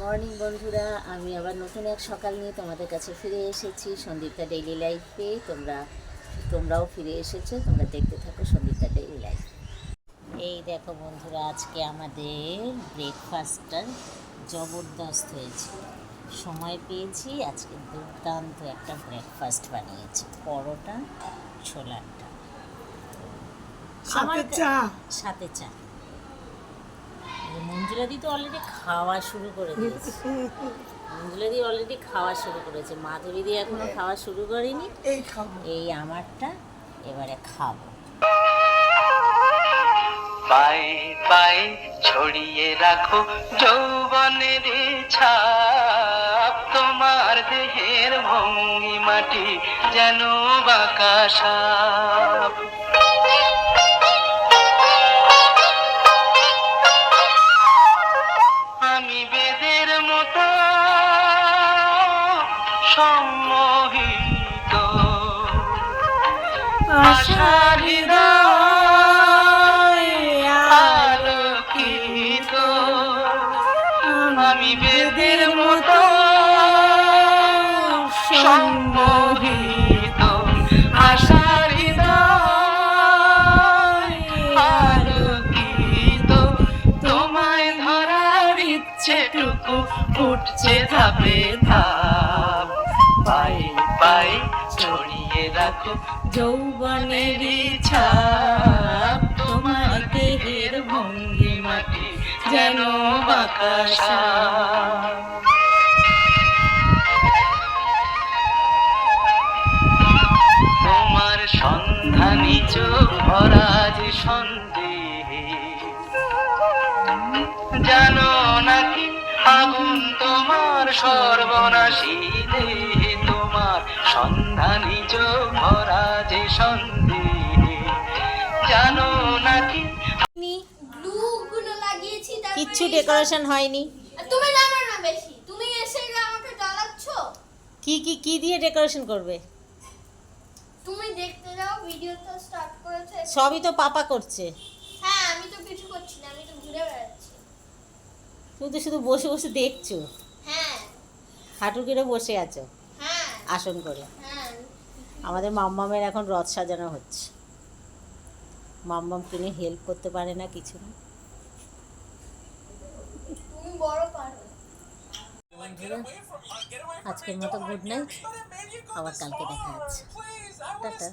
Morning বন্ধুরা, আমি আবার নতুন এক সকাল নিয়ে তোমাদের কাছে ফিরে এসেছি সন্দীপ্তা ডেইলি লাইফে। তোমরাও ফিরে এসেছো। তোমরা দেখতে থাকো সন্দীপ্তা ডেইলি লাইফ। এই দেখো বন্ধুরা, আজকে আমাদের ব্রেকফাস্টটা জবরদস্ত হয়েছে। সময় পেয়েছি, আজকে দুর্দান্ত একটা ব্রেকফাস্ট বানিয়েছি। পরোটা, ছোলার ডাল, সাথে চা। মঞ্জুলাদি তো অলরেডি খাওয়া শুরু করে দিয়েছে। মঞ্জুলাদি অলরেডি খাওয়া শুরু করেছে, মাধুরীদি এখনো খাওয়া শুরু করেনি। এই আমারটা এবারে খাবো। পায়ে পায়ে ছড়িয়ে রাখো যৌবনের ছাপ, তোমার দেহের ভঙ্গিমাটি যেন বাঁকা সাপ। আমি বেদের মতো সম্মোহিত, আশার আলোকিত। আমি বেদের মতো সম্মোহিত, আশার আলোকিত। তোমায় ধরার ইচ্ছেটুকু উঠছে ধাপে ধাপ। পায়ে পায়ে ছড়িয়ে রাখো যৌবনের ছাপ, তোমার দেহের ভঙ্গিমাটি যেন বাঁকা সাপ। তোমার সন্ধানী চোখ ভরা যে সন্দেহে, জানো নাকি আগুন তোমার সর্বনাশী দেহে। তোমার সন্ধানী চোখ ভরা যে সন্দেহে, জানো নাকি গ্লুগুলো লাগিয়েছি, তারপরে কিচ্ছু ডেকোরেশন হয়নি। তুমি জানো না বেশি, তুমি এসে আমাকে জ্বালাচ্ছ। কি দিয়ে ডেকোরেশন করবে? তুমি দেখতে যাও, ভিডিও তো স্টার্ট করেছে। সবই তো পাপা করছে। হ্যাঁ, আমি তো কিছু করছি না, আমি তো ঘুরে বেড়াচ্ছি। তুমি তো শুধু বসে বসে দেখছো, হ্যাঁ হাঁটু কেড়ে বসে আছো হ্যাঁ আসন করে। হ্যাঁ। আমাদের মাম্মামের এখন রথ সাজানো হচ্ছে। মাম্মাম কিনে হেল্প করতে পারে না, কিছু না। তুমি বড় পারো। বন্ধুরা, আজকের মতো গুড নাইট। আবার কালকে দেখা যাচ্ছে। টাটা।